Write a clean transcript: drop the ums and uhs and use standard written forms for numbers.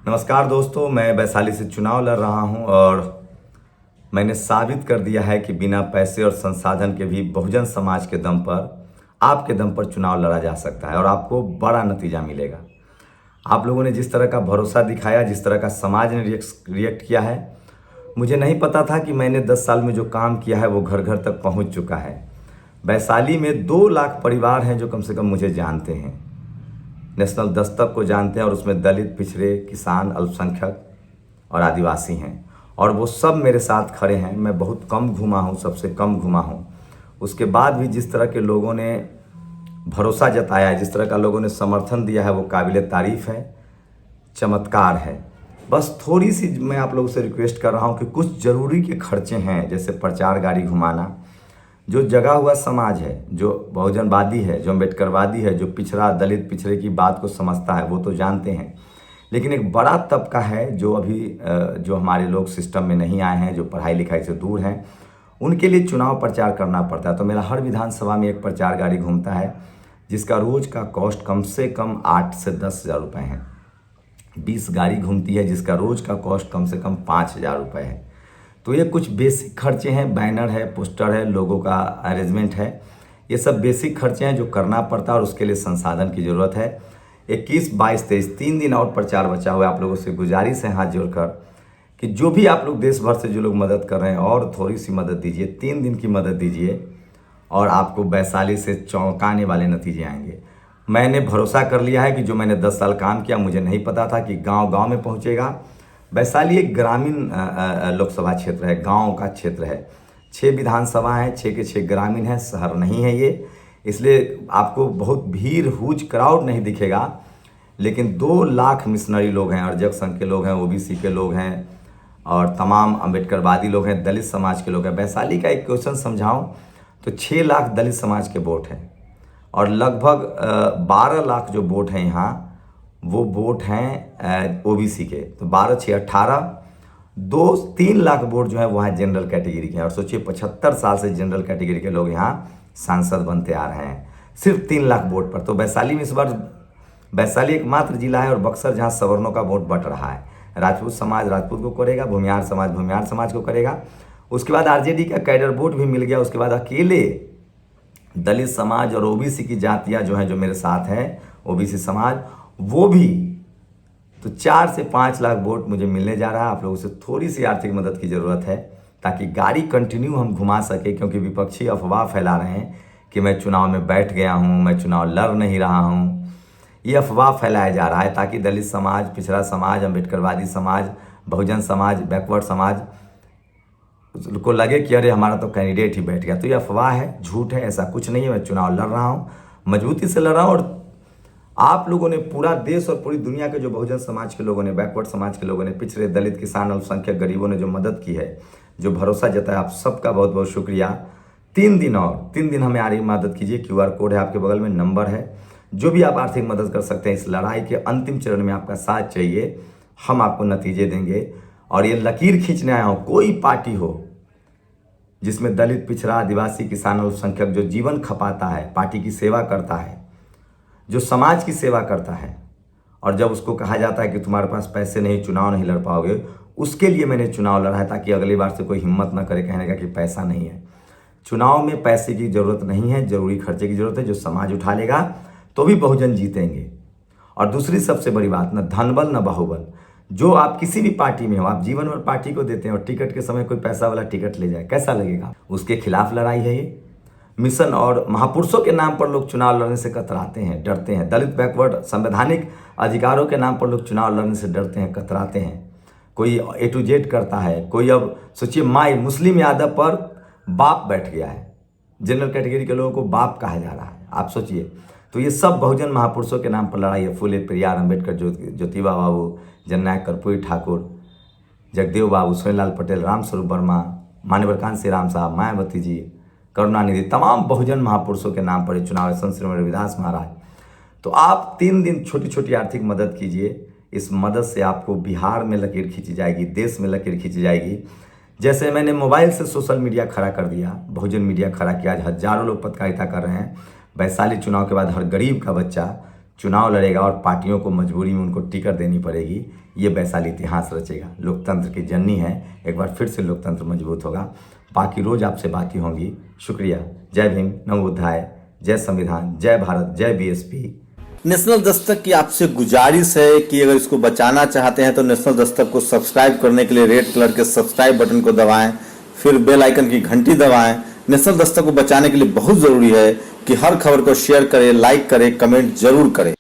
नमस्कार दोस्तों, मैं वैशाली से चुनाव लड़ रहा हूं और मैंने साबित कर दिया है कि बिना पैसे और संसाधन के भी बहुजन समाज के दम पर, आपके दम पर चुनाव लड़ा जा सकता है और आपको बड़ा नतीजा मिलेगा। आप लोगों ने जिस तरह का भरोसा दिखाया, जिस तरह का समाज ने रिएक्ट किया है, मुझे नहीं पता था कि मैंने 10 साल में जो काम किया है वो घर घर तक पहुंच चुका है। वैशाली में 2 लाख परिवार हैं जो कम से कम मुझे जानते हैं, नेशनल दस्तक को जानते हैं, और उसमें दलित, पिछड़े, किसान, अल्पसंख्यक और आदिवासी हैं, और वो सब मेरे साथ खड़े हैं। मैं बहुत कम घूमा हूँ, सबसे कम घूमा हूँ। उसके बाद भी जिस तरह के लोगों ने भरोसा जताया है, जिस तरह का लोगों ने समर्थन दिया है, वो काबिल तारीफ़ है, चमत्कार है। बस थोड़ी सी मैं आप लोगों से रिक्वेस्ट कर रहा हूँ कि कुछ ज़रूरी के खर्चे हैं, जैसे प्रचार गाड़ी घुमाना। जो जगा हुआ समाज है, जो बहुजनवादी है, जो अम्बेडकरवादी है, जो पिछड़ा, दलित, पिछड़े की बात को समझता है, वो तो जानते हैं। लेकिन एक बड़ा तबका है जो अभी जो हमारे लोग सिस्टम में नहीं आए हैं, जो पढ़ाई लिखाई से दूर हैं, उनके लिए चुनाव प्रचार करना पड़ता है। तो मेरा हर विधानसभा में एक प्रचार गाड़ी घूमता है, जिसका रोज़ का कॉस्ट कम से कम 8 से 10 हज़ार रुपये है। 20 गाड़ी घूमती है, जिसका रोज़ का कॉस्ट कम से कम 5,000 रुपये है। तो ये कुछ बेसिक खर्चे हैं, बैनर है, पोस्टर है, लोगों का अरेंजमेंट है, ये सब बेसिक खर्चे हैं जो करना पड़ता है और उसके लिए संसाधन की ज़रूरत है। 21, 22, 23 3 दिन और प्रचार बचा हुआ है। आप लोगों से गुजारिश है हाथ जोड़कर कि जो भी आप लोग देश भर से जो लोग मदद कर रहे हैं, और थोड़ी सी मदद दीजिए, 3 दिन की मदद दीजिए और आपको वैशाली से चौंकाने वाले नतीजे आएंगे। मैंने भरोसा कर लिया है कि जो मैंने 10 साल काम किया, मुझे नहीं पता था कि गाँव-गाँव में पहुँचेगा। वैशाली एक ग्रामीण लोकसभा क्षेत्र है, गांव का क्षेत्र है। 6 विधानसभा हैं, 6 के 6 ग्रामीण हैं, शहर नहीं है ये। इसलिए आपको बहुत भीड़, हुज, क्राउड नहीं दिखेगा। लेकिन 2 लाख मिशनरी लोग हैं, अर्जक संघ के लोग हैं, ओबीसी के लोग हैं, और तमाम अम्बेडकरवादी लोग हैं, दलित समाज के लोग हैं। वैशाली का एक क्वेश्चन समझाऊं तो 6 लाख दलित समाज के वोट हैं, और लगभग 12 लाख जो वोट हैं यहाँ, वो वोट हैं ओबीसी के। तो 12, 6, 18, 3 लाख वोट जो है वो है जनरल कैटेगरी के हैं। और सोचिए 75 साल से जनरल कैटेगरी के लोग यहाँ सांसद बनते आ रहे हैं, सिर्फ 3 लाख वोट पर। तो वैशाली में इस बार, वैशाली एकमात्र जिला है और बक्सर जहाँ सवर्णों का वोट बट रहा है। राजपूत समाज राजपूत को करेगा, भूमिहार समाज भूमिहार समाज को करेगा। उसके बाद आरजेडी का कैडर वोट भी मिल गया। उसके बाद अकेले दलित समाज और ओबीसी की जातियाँ जो हैं, जो मेरे साथ हैं, ओबीसी समाज, वो भी। तो 4 से 5 लाख वोट मुझे मिलने जा रहा है। आप लोगों से थोड़ी सी आर्थिक मदद की ज़रूरत है ताकि गाड़ी कंटिन्यू हम घुमा सके, क्योंकि विपक्षी अफवाह फैला रहे हैं कि मैं चुनाव में बैठ गया हूं, मैं चुनाव लड़ नहीं रहा हूं। ये अफवाह फैलाया जा रहा है ताकि दलित समाज, पिछड़ा समाज, अम्बेडकरवादी समाज, बहुजन समाज, बैकवर्ड समाज को लगे कि अरे हमारा तो कैंडिडेट ही बैठ गया। तो ये अफवाह है, झूठ है, ऐसा कुछ नहीं है। मैं चुनाव लड़ रहा हूँ, मजबूती से लड़ रहा हूँ। और आप लोगों ने, पूरा देश और पूरी दुनिया के जो बहुजन समाज के लोगों ने, बैकवर्ड समाज के लोगों ने, पिछड़े, दलित, किसान, अल्पसंख्यक, गरीबों ने जो मदद की है, जो भरोसा जताया, आप सबका बहुत बहुत शुक्रिया। 3 दिन और 3 दिन हमें आर्थिक मदद कीजिए। QR कोड है आपके बगल में, नंबर है। जो भी आप आर्थिक मदद कर सकते हैं, इस लड़ाई के अंतिम चरण में आपका साथ चाहिए, हम आपको नतीजे देंगे। और ये लकीर खींचने आया हूँ, कोई पार्टी हो जिसमें दलित, पिछड़ा, आदिवासी, किसान, अल्पसंख्यक जो जीवन खपाता है, पार्टी की सेवा करता है, जो समाज की सेवा करता है, और जब उसको कहा जाता है कि तुम्हारे पास पैसे नहीं, चुनाव नहीं लड़ पाओगे, उसके लिए मैंने चुनाव लड़ा है ताकि अगली बार से कोई हिम्मत ना करे कहने का कि पैसा नहीं है। चुनाव में पैसे की ज़रूरत नहीं है, जरूरी खर्चे की ज़रूरत है। जो समाज उठा लेगा तो भी बहुजन जीतेंगे। और दूसरी सबसे बड़ी बात, न धनबल न बाहुबल। जो आप किसी भी पार्टी में हो, आप जीवन भर पार्टी को देते हैं और टिकट के समय कोई पैसा वाला टिकट ले जाए, कैसा लगेगा? उसके खिलाफ लड़ाई है ये। मिशन और महापुरुषों के नाम पर लोग चुनाव लड़ने से कतराते हैं, डरते हैं। दलित, बैकवर्ड, संवैधानिक अधिकारों के नाम पर लोग चुनाव लड़ने से डरते हैं, कतराते हैं। कोई A to Z करता है, कोई, अब सोचिए, माई मुस्लिम यादव पर बाप बैठ गया है। जनरल कैटेगरी के लोगों को बाप कहा जा रहा है, आप सोचिए। तो ये सब बहुजन महापुरुषों के नाम पर लड़ाई है। फुले, पेरियार, अम्बेडकर, ज्योतिबा बाबू, जननायक कर्पूरी ठाकुर, जगदेव बाबू, सोहेल पटेल, रामस्वरूप वर्मा, मान्यवर कांसी राम साहब, मायावती जी, करुणानिधि, तमाम बहुजन महापुरुषों के नाम पर चुनाव, संत श्री रविदास महाराज। तो आप 3 दिन छोटी छोटी आर्थिक मदद कीजिए। इस मदद से आपको बिहार में लकीर खींची जाएगी, देश में लकीर खींची जाएगी। जैसे मैंने मोबाइल से सोशल मीडिया खड़ा कर दिया, बहुजन मीडिया खड़ा किया, आज हजारों लोग पत्रकारिता कर रहे हैं। वैशाली चुनाव के बाद हर गरीब का बच्चा चुनाव लड़ेगा और पार्टियों को मजबूरी में उनको टिकट देनी पड़ेगी, ये वैशाली इतिहास रचेगा। लोकतंत्र की जननी है, एक बार फिर से लोकतंत्र मजबूत होगा। बाकी रोज आपसे बातें होंगी। शुक्रिया। जय भीम, नमो बुद्धाय, जय संविधान, जय भारत, जय बीएसपी। नेशनल दस्तक की आपसे गुजारिश है कि अगर इसको बचाना चाहते हैं तो नेशनल दस्तक को सब्सक्राइब करने के लिए रेड कलर के सब्सक्राइब बटन को दबाएं, फिर बेल आइकन की घंटी दबाएं। नेशनल दस्तक को बचाने के लिए बहुत जरूरी है कि हर खबर को शेयर करें, लाइक करें, कमेंट जरूर करें।